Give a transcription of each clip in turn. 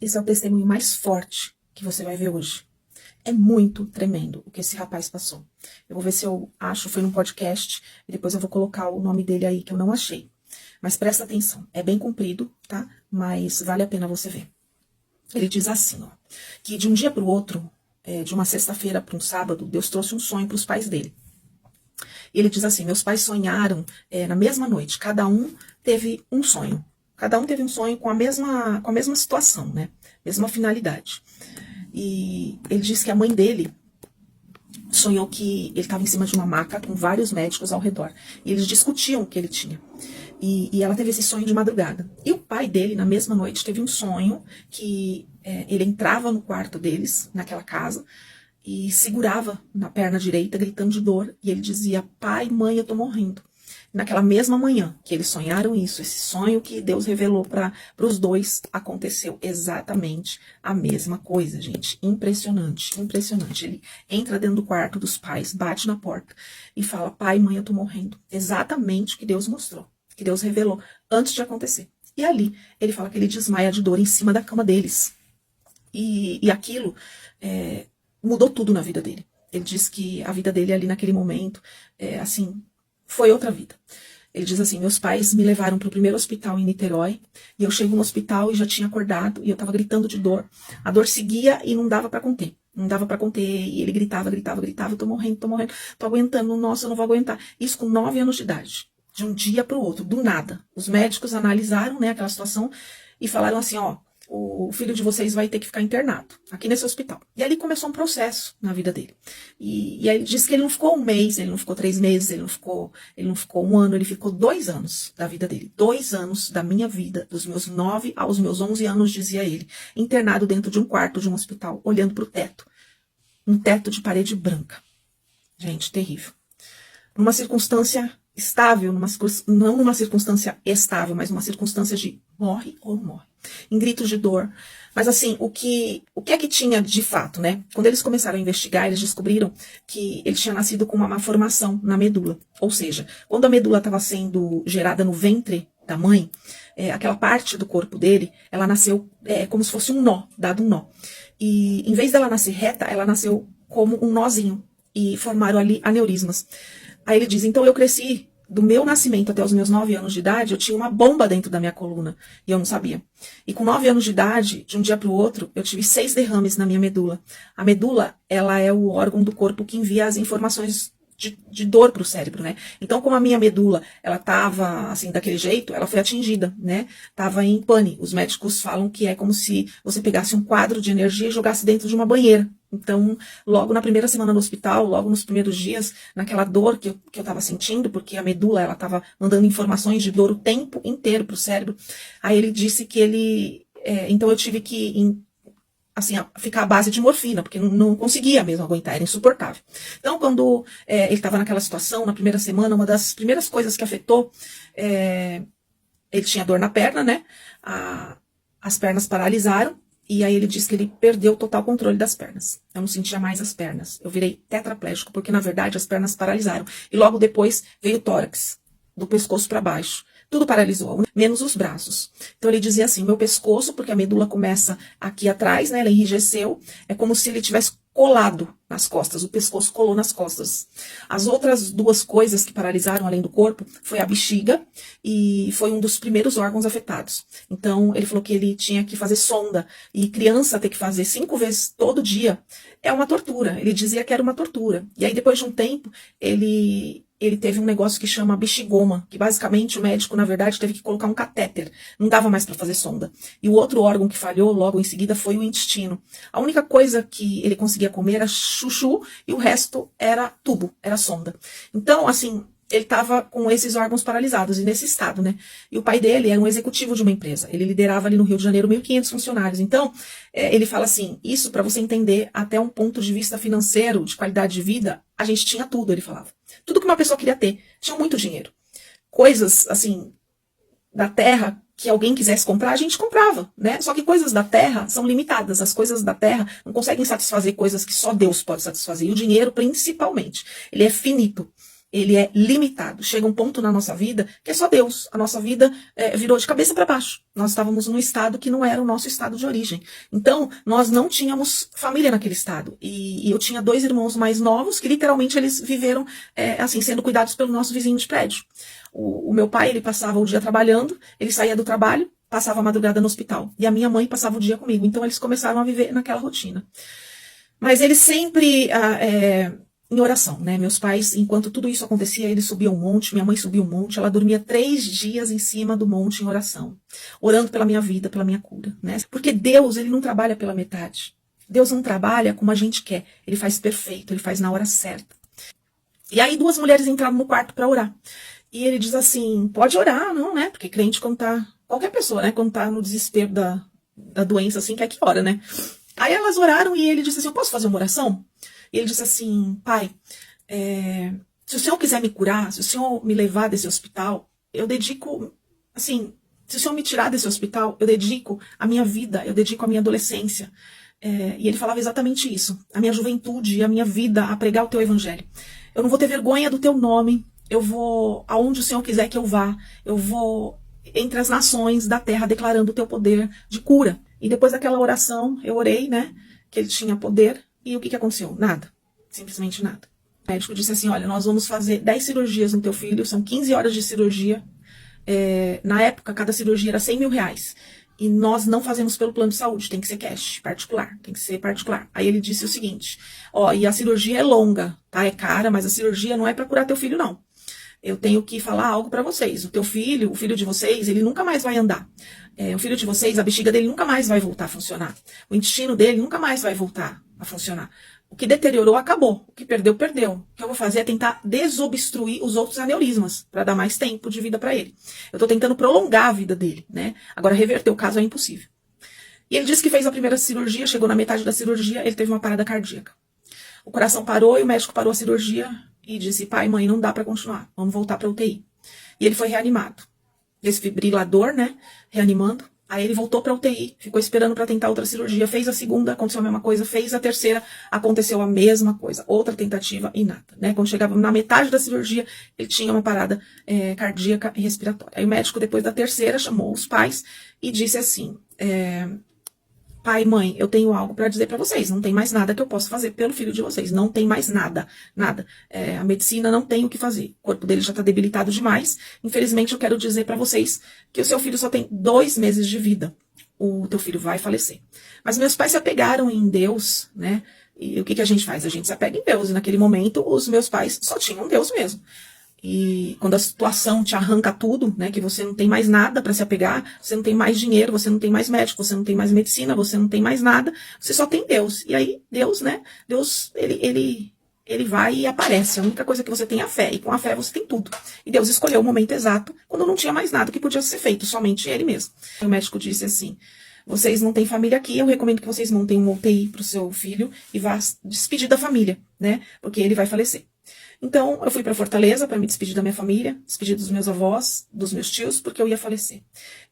esse é o testemunho mais forte que você vai ver hoje. É muito tremendo o que esse rapaz passou. Eu vou ver se eu acho, foi num podcast, e depois eu vou colocar o nome dele aí, que eu não achei. Mas presta atenção, é bem comprido, tá? Mas vale a pena você ver. Ele diz assim, ó, que de um dia para o outro, de uma sexta-feira para um sábado, Deus trouxe um sonho para os pais dele. E ele diz assim, meus pais sonharam na mesma noite, cada um teve um sonho. Cada um teve um sonho com a mesma situação, né? Mesma finalidade. E ele diz que a mãe dele sonhou que ele estava em cima de uma maca com vários médicos ao redor. E eles discutiam o que ele tinha. E ela teve esse sonho de madrugada. E o pai dele, na mesma noite, teve um sonho que ele entrava no quarto deles, naquela casa, e segurava na perna direita, gritando de dor. E ele dizia, pai, mãe, eu tô morrendo. Naquela mesma manhã que eles sonharam isso, esse sonho que Deus revelou para os dois, aconteceu exatamente a mesma coisa, gente. Impressionante, impressionante. Ele entra dentro do quarto dos pais, bate na porta e fala, pai, mãe, eu tô morrendo. Exatamente o que Deus mostrou, que Deus revelou antes de acontecer. E ali, ele fala que ele desmaia de dor em cima da cama deles. E aquilo mudou tudo na vida dele. Ele diz que a vida dele ali naquele momento, assim, foi outra vida. Ele diz assim, meus pais me levaram para o primeiro hospital em Niterói, e eu chego no hospital e já tinha acordado, e eu estava gritando de dor. A dor seguia e não dava para conter. Não dava para conter, e ele gritava, tô morrendo, tô aguentando, nossa, eu não vou aguentar. Isso com 9 anos de idade, de um dia para o outro, do nada. Os médicos analisaram, né, aquela situação e falaram assim, ó, o filho de vocês vai ter que ficar internado aqui nesse hospital. E ali começou um processo na vida dele. E aí ele disse que ele não ficou um mês, ele não ficou 3 meses, ele não ficou um ano, ele ficou 2 anos da vida dele. 2 anos da minha vida, dos meus 9 aos meus 11 anos, dizia ele, internado dentro de um quarto de um hospital, olhando para o teto. Um teto de parede branca. Gente, terrível. Numa circunstância estável, não numa circunstância estável, mas numa circunstância de morre ou não morre. Em gritos de dor. Mas assim, o que é que tinha de fato, né? Quando eles começaram a investigar, eles descobriram que ele tinha nascido com uma malformação na medula. Ou seja, quando a medula estava sendo gerada no ventre da mãe, aquela parte do corpo dele, ela nasceu como se fosse um nó, dado um nó. E em vez dela nascer reta, ela nasceu como um nozinho. E formaram ali aneurismas. Aí ele diz, então eu cresci, do meu nascimento até os meus 9 anos de idade, eu tinha uma bomba dentro da minha coluna, e eu não sabia. E com 9 anos de idade, de um dia para o outro, eu tive 6 derrames na minha medula. A medula, ela é o órgão do corpo que envia as informações de dor para o cérebro, né? Então, como a minha medula, ela tava assim, daquele jeito, ela foi atingida, né? Tava em pane. Os médicos falam que é como se você pegasse um quadro de energia e jogasse dentro de uma banheira. Então, logo na primeira semana no hospital, logo nos primeiros dias, naquela dor que eu tava sentindo, porque a medula, ela tava mandando informações de dor o tempo inteiro pro cérebro. Aí ele disse que então eu tive que assim, ficar à base de morfina, porque não conseguia mesmo aguentar, era insuportável. Então, quando ele estava naquela situação, na primeira semana, uma das primeiras coisas que afetou, ele tinha dor na perna, né? As pernas paralisaram, e aí ele disse que ele perdeu o total controle das pernas. Eu não sentia mais as pernas. Eu virei tetraplégico, porque na verdade as pernas paralisaram. E logo depois veio o tórax, do pescoço para baixo. Tudo paralisou, menos os braços. Então ele dizia assim, meu pescoço, porque a medula começa aqui atrás, né, ela enrijeceu, é como se ele tivesse colado nas costas, o pescoço colou nas costas. As outras 2 coisas que paralisaram além do corpo foi a bexiga e foi um dos primeiros órgãos afetados. Então ele falou que ele tinha que fazer sonda e criança ter que fazer 5 vezes todo dia é uma tortura. Ele dizia que era uma tortura. E aí depois de um tempo ele teve um negócio que chama bexigoma, que basicamente o médico, na verdade, teve que colocar um catéter. Não dava mais para fazer sonda. E o outro órgão que falhou logo em seguida foi o intestino. A única coisa que ele conseguia comer era chuchu e o resto era tubo, era sonda. Então, assim, ele estava com esses órgãos paralisados e nesse estado, né? E o pai dele era um executivo de uma empresa. Ele liderava ali no Rio de Janeiro 1.500 funcionários. Então, ele fala assim, isso para você entender até um ponto de vista financeiro, de qualidade de vida, a gente tinha tudo, ele falava. Tudo que uma pessoa queria ter. Tinha muito dinheiro. Coisas, assim, da terra que alguém quisesse comprar, a gente comprava, né? Só que coisas da terra são limitadas. As coisas da terra não conseguem satisfazer coisas que só Deus pode satisfazer. E o dinheiro, principalmente. Ele é finito. Ele é limitado. Chega um ponto na nossa vida que é só Deus. A nossa vida virou de cabeça para baixo. Nós estávamos num estado que não era o nosso estado de origem. Então, nós não tínhamos família naquele estado. E eu tinha 2 irmãos mais novos que literalmente eles viveram assim, sendo cuidados pelo nosso vizinho de prédio. O meu pai, ele passava o dia trabalhando, ele saía do trabalho, passava a madrugada no hospital. E a minha mãe passava o dia comigo. Então, eles começaram a viver naquela rotina. Mas eles sempre... em oração, né? Meus pais, enquanto tudo isso acontecia, eles subiam um monte, minha mãe subia um monte, ela dormia 3 dias em cima do monte em oração, orando pela minha vida, pela minha cura, né? Porque Deus, ele não trabalha pela metade. Deus não trabalha como a gente quer, ele faz perfeito, ele faz na hora certa. E aí 2 mulheres entraram no quarto para orar. E ele diz assim, pode orar, não, né? Porque crente quando tá, qualquer pessoa, né? Quando tá no desespero da doença, assim, quer que ora, né? Aí elas oraram e ele disse assim, eu posso fazer uma oração? E ele disse assim, pai, se o senhor quiser me curar, se o senhor me levar desse hospital, eu dedico, assim, se o senhor me tirar desse hospital, eu dedico a minha vida, eu dedico a minha adolescência. E ele falava exatamente isso, a minha juventude, a minha vida a pregar o teu evangelho. Eu não vou ter vergonha do teu nome, eu vou aonde o senhor quiser que eu vá, eu vou entre as nações da terra declarando o teu poder de cura. E depois daquela oração, eu orei, né, que ele tinha poder. E o que aconteceu? Nada. Simplesmente nada. O médico disse assim, olha, nós vamos fazer 10 cirurgias no teu filho, são 15 horas de cirurgia. Na época, cada cirurgia era 100 mil reais. E nós não fazemos pelo plano de saúde, tem que ser cash, particular, tem que ser particular. Aí ele disse o seguinte, e a cirurgia é longa, tá? É cara, mas a cirurgia não é para curar teu filho, não. Eu tenho que falar algo para vocês. O teu filho, o filho de vocês, ele nunca mais vai andar. O filho de vocês, a bexiga dele nunca mais vai voltar a funcionar. O intestino dele nunca mais vai voltar a funcionar. O que deteriorou, acabou. O que perdeu, perdeu. O que eu vou fazer é tentar desobstruir os outros aneurismas, para dar mais tempo de vida para ele. Eu estou tentando prolongar a vida dele, né? Agora, reverter o caso é impossível. E ele disse que fez a primeira cirurgia, chegou na metade da cirurgia, ele teve uma parada cardíaca. O coração parou e o médico parou a cirurgia e disse, pai, mãe, não dá para continuar, vamos voltar para UTI. E ele foi reanimado. Desfibrilador, né? Reanimando. Aí ele voltou para UTI, ficou esperando para tentar outra cirurgia, fez a segunda, aconteceu a mesma coisa, fez a terceira, aconteceu a mesma coisa, outra tentativa e nada, né? Quando chegava na metade da cirurgia, ele tinha uma parada cardíaca e respiratória. Aí o médico, depois da terceira, chamou os pais e disse assim, pai, mãe, eu tenho algo para dizer para vocês, não tem mais nada que eu possa fazer pelo filho de vocês, não tem mais nada, nada. A medicina não tem o que fazer, o corpo dele já está debilitado demais, infelizmente eu quero dizer para vocês que o seu filho só tem 2 meses de vida, o teu filho vai falecer. Mas meus pais se apegaram em Deus, né, e o que a gente faz? A gente se apega em Deus, e naquele momento os meus pais só tinham Deus mesmo. E quando a situação te arranca tudo, né, que você não tem mais nada para se apegar, você não tem mais dinheiro, você não tem mais médico, você não tem mais medicina, você não tem mais nada, você só tem Deus. E aí Deus, né, Deus, ele vai e aparece. A única coisa que você tem é a fé, e com a fé você tem tudo. E Deus escolheu o momento exato, quando não tinha mais nada que podia ser feito, somente ele mesmo. O médico disse assim, vocês não têm família aqui, eu recomendo que vocês montem um UTI para o seu filho e vá despedir da família, né, porque ele vai falecer. Então, eu fui para Fortaleza para me despedir da minha família, despedir dos meus avós, dos meus tios, porque eu ia falecer.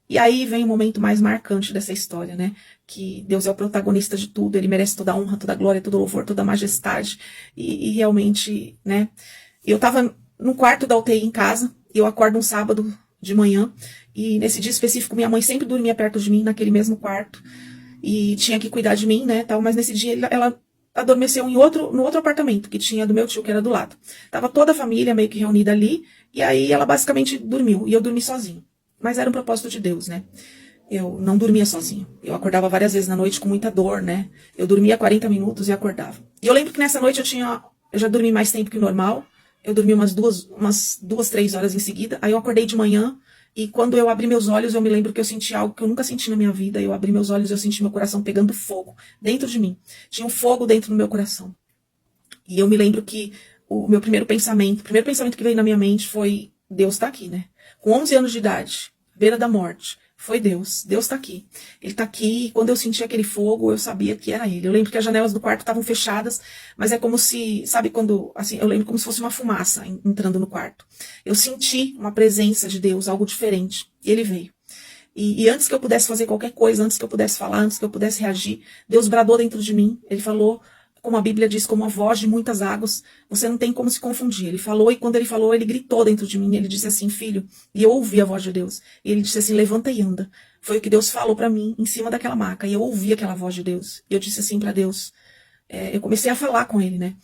E aí vem o momento mais marcante dessa história, né? Que Deus é o protagonista de tudo, ele merece toda a honra, toda a glória, todo o louvor, toda a majestade. E realmente, né? Eu estava no quarto da UTI em casa, e eu acordo um sábado de manhã, e nesse dia específico minha mãe sempre dormia perto de mim, naquele mesmo quarto, e tinha que cuidar de mim, né? Tal, mas nesse dia ela adormeceu no outro apartamento que tinha do meu tio, que era do lado. Tava toda a família meio que reunida ali, e aí ela basicamente dormiu, e eu dormi sozinho. Mas era um propósito de Deus, né? Eu não dormia sozinho. Eu acordava várias vezes na noite com muita dor, né? Eu dormia 40 minutos e acordava. E eu lembro que nessa noite eu já dormi mais tempo que o normal. Eu dormi umas 2, 3 horas em seguida. Aí eu acordei de manhã, e quando eu abri meus olhos, eu me lembro que eu senti algo que eu nunca senti na minha vida. Eu abri meus olhos e eu senti meu coração pegando fogo dentro de mim. Tinha um fogo dentro do meu coração. E eu me lembro que o primeiro pensamento que veio na minha mente foi, Deus tá aqui, né? Com 11 anos de idade, beira da morte, foi Deus. Deus tá aqui. Ele tá aqui, e quando eu senti aquele fogo, eu sabia que era ele. Eu lembro que as janelas do quarto estavam fechadas, mas é como se, sabe quando, assim, eu lembro como se fosse uma fumaça entrando no quarto. Eu senti uma presença de Deus, algo diferente, e ele veio. E antes que eu pudesse fazer qualquer coisa, antes que eu pudesse falar, antes que eu pudesse reagir, Deus bradou dentro de mim, ele falou como a Bíblia diz, como a voz de muitas águas, você não tem como se confundir. Ele falou, e quando ele falou, ele gritou dentro de mim, ele disse assim, filho, e eu ouvi a voz de Deus, e ele disse assim, levanta e anda. Foi o que Deus falou para mim, em cima daquela maca, e eu ouvi aquela voz de Deus, e eu disse assim para Deus, eu comecei a falar com ele, né,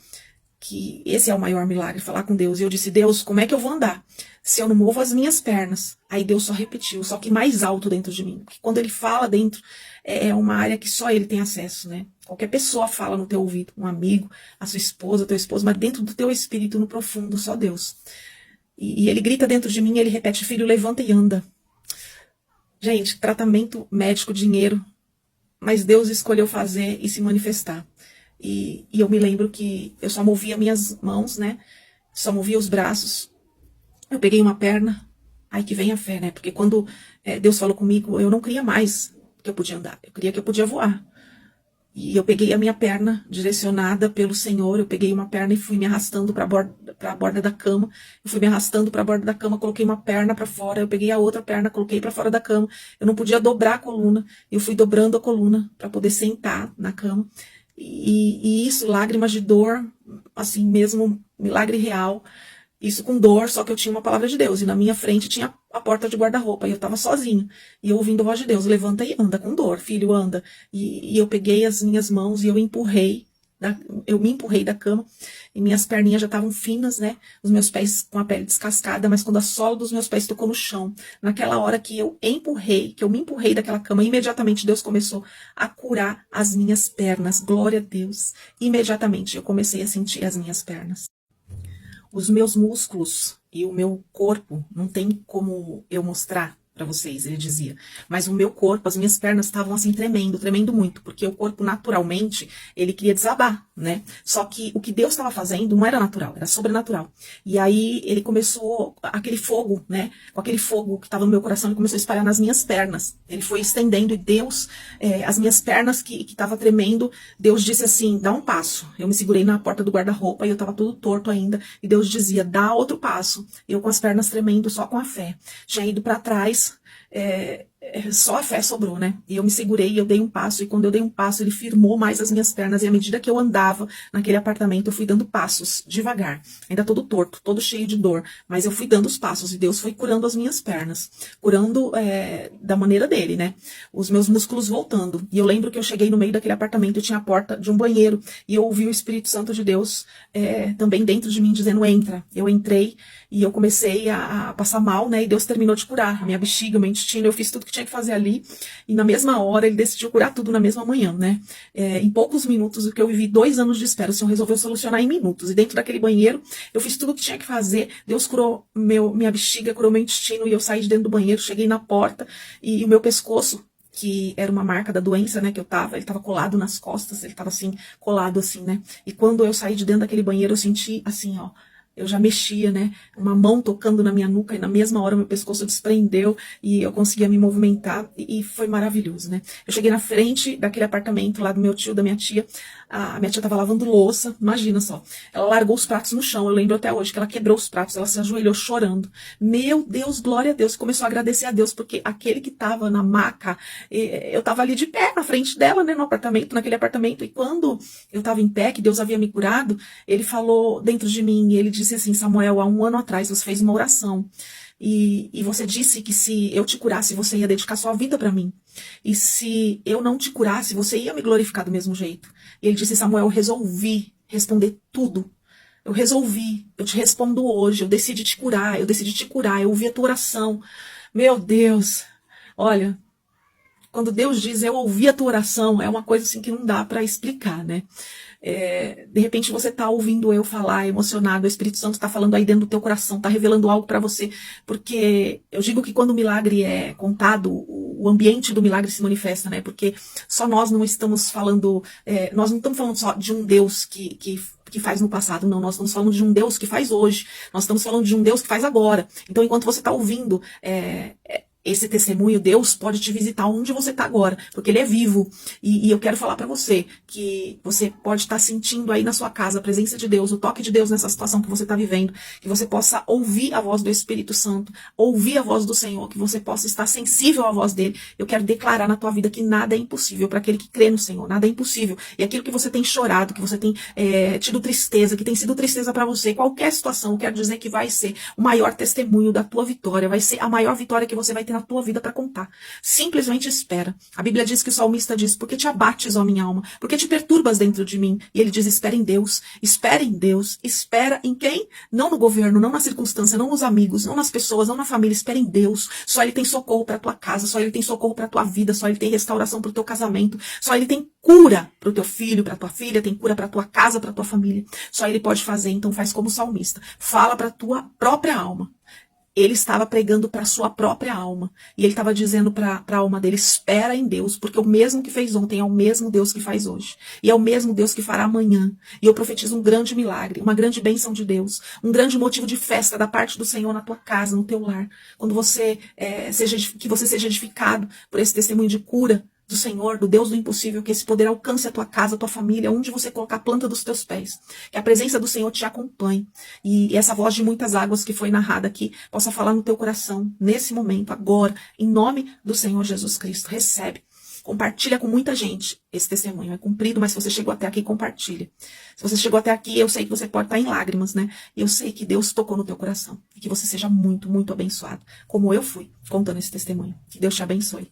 que esse é o maior milagre, falar com Deus, e eu disse, Deus, como é que eu vou andar se eu não movo as minhas pernas? Aí Deus só repetiu, só que mais alto dentro de mim, porque quando ele fala dentro, é uma área que só ele tem acesso, né? Qualquer pessoa fala no teu ouvido, um amigo, a sua esposa, teu esposo, mas dentro do teu espírito, no profundo, só Deus. E ele grita dentro de mim, ele repete, filho, levanta e anda. Gente, tratamento médico, dinheiro, mas Deus escolheu fazer e se manifestar. E eu me lembro que eu só movia minhas mãos, né? Só movia os braços. Eu peguei uma perna, aí que vem a fé, né? Porque quando Deus falou comigo, eu não queria mais que eu podia andar, eu queria que eu podia voar. E eu peguei a minha perna, direcionada pelo Senhor, eu peguei uma perna e fui me arrastando para a borda da cama. Eu fui me arrastando para a borda da cama, coloquei uma perna para fora, eu peguei a outra perna, coloquei para fora da cama. Eu não podia dobrar a coluna, eu fui dobrando a coluna para poder sentar na cama. E isso, lágrimas de dor, assim mesmo, milagre real. Isso com dor, só que eu tinha uma palavra de Deus. E na minha frente tinha a porta de guarda-roupa. E eu estava sozinha. E eu ouvindo a voz de Deus. Levanta e anda com dor, filho, anda. E eu peguei as minhas mãos e eu empurrei. Eu me empurrei da cama. E minhas perninhas já estavam finas, né? Os meus pés com a pele descascada. Mas quando a sola dos meus pés tocou no chão, naquela hora que eu empurrei, que eu me empurrei daquela cama, imediatamente Deus começou a curar as minhas pernas. Glória a Deus. Imediatamente eu comecei a sentir as minhas pernas. Os meus músculos e o meu corpo, não tem como eu mostrar para vocês, ele dizia. Mas o meu corpo, as minhas pernas estavam assim tremendo muito, porque o corpo naturalmente, ele queria desabar, né? Só que o que Deus estava fazendo não era natural, era sobrenatural. E aí ele começou, aquele fogo, né? Com aquele fogo que estava no meu coração, ele começou a espalhar nas minhas pernas. Ele foi estendendo e Deus, as minhas pernas que estavam tremendo, Deus disse assim, dá um passo. Eu me segurei na porta do guarda-roupa e eu estava tudo torto ainda. E Deus dizia, dá outro passo. Eu com as pernas tremendo, só com a fé. Tinha ido para trás, só a fé sobrou, né? E eu me segurei, eu dei um passo, e quando eu dei um passo, ele firmou mais as minhas pernas, e à medida que eu andava naquele apartamento, eu fui dando passos, devagar, ainda todo torto, todo cheio de dor, mas eu fui dando os passos, e Deus foi curando as minhas pernas, curando da maneira dele, né? Os meus músculos voltando, e eu lembro que eu cheguei no meio daquele apartamento, e tinha a porta de um banheiro, e eu ouvi o Espírito Santo de Deus também dentro de mim, dizendo, entra. Eu entrei, e eu comecei a passar mal, né? E Deus terminou de curar a minha bexiga, o meu intestino, eu fiz tudo que tinha que fazer ali. E na mesma hora, ele decidiu curar tudo na mesma manhã, né? Em poucos minutos, o que eu vivi 2 anos de espera, o Senhor resolveu solucionar em minutos. E dentro daquele banheiro, eu fiz tudo o que tinha que fazer. Deus curou minha bexiga, curou meu intestino, e eu saí de dentro do banheiro, cheguei na porta, e o meu pescoço, que era uma marca da doença, né, que ele tava colado nas costas, ele tava assim, colado assim, né? E quando eu saí de dentro daquele banheiro, eu senti assim, ó, eu já mexia, né? Uma mão tocando na minha nuca e na mesma hora meu pescoço desprendeu e eu conseguia me movimentar e foi maravilhoso, né? Eu cheguei na frente daquele apartamento lá do meu tio, da minha tia. A minha tia tava lavando louça, imagina só. Ela largou os pratos no chão, eu lembro até hoje que ela quebrou os pratos, ela se ajoelhou chorando. Meu Deus, glória a Deus. Começou a agradecer a Deus, porque aquele que tava na maca, eu tava ali de pé na frente dela, né, no apartamento, naquele apartamento. E quando eu tava em pé, que Deus havia me curado, ele falou dentro de mim, ele disse assim, Samuel, há 1 ano atrás você fez uma oração. E você disse que se eu te curasse, você ia dedicar sua vida para mim. E se eu não te curasse, você ia me glorificar do mesmo jeito. E ele disse, Samuel, eu resolvi responder tudo. Eu resolvi, eu te respondo hoje, eu decidi te curar, eu ouvi a tua oração. Meu Deus, olha, quando Deus diz eu ouvi a tua oração, é uma coisa assim que não dá para explicar, né? De repente você está ouvindo eu falar, emocionado, o Espírito Santo está falando aí dentro do teu coração, está revelando algo para você, porque eu digo que quando o milagre é contado, o ambiente do milagre se manifesta, né? Porque só nós não estamos falando, nós não estamos falando só de um Deus que faz no passado, não, nós estamos falando de um Deus que faz hoje, nós estamos falando de um Deus que faz agora. Então enquanto você está ouvindo, Esse testemunho, Deus pode te visitar onde você está agora, porque Ele é vivo. E eu quero falar para você que você pode estar sentindo aí na sua casa a presença de Deus, o toque de Deus nessa situação que você está vivendo, que você possa ouvir a voz do Espírito Santo, ouvir a voz do Senhor, que você possa estar sensível à voz dele. Eu quero declarar na tua vida que nada é impossível para aquele que crê no Senhor, nada é impossível. E aquilo que você tem chorado, que você tem tido tristeza, que tem sido tristeza para você, qualquer situação, eu quero dizer que vai ser o maior testemunho da tua vitória, vai ser a maior vitória que você vai ter na tua vida para contar. Simplesmente espera. A Bíblia diz que o salmista diz: por que te abates, ó minha alma? Por que te perturbas dentro de mim? E ele diz: espera em Deus, espera em Deus, espera em quem? Não no governo, não na circunstância, não nos amigos, não nas pessoas, não na família, espera em Deus. Só Ele tem socorro para tua casa, só Ele tem socorro para tua vida, só Ele tem restauração para o teu casamento, só Ele tem cura para o teu filho, para tua filha, tem cura para tua casa, para tua família. Só Ele pode fazer, então faz como salmista. Fala para tua própria alma. Ele estava pregando para a sua própria alma. E ele estava dizendo para a alma dele: espera em Deus, porque o mesmo que fez ontem é o mesmo Deus que faz hoje. E é o mesmo Deus que fará amanhã. E eu profetizo um grande milagre, uma grande bênção de Deus, um grande motivo de festa da parte do Senhor na tua casa, no teu lar. Quando você que você seja edificado por esse testemunho de cura do Senhor, do Deus do impossível, que esse poder alcance a tua casa, a tua família, onde você colocar a planta dos teus pés. Que a presença do Senhor te acompanhe. E essa voz de muitas águas que foi narrada aqui possa falar no teu coração, nesse momento, agora, em nome do Senhor Jesus Cristo. Recebe. Compartilha com muita gente esse testemunho. É cumprido, mas se você chegou até aqui, compartilha. Se você chegou até aqui, eu sei que você pode estar em lágrimas, né? E eu sei que Deus tocou no teu coração. E que você seja muito, muito abençoado. Como eu fui, contando esse testemunho. Que Deus te abençoe.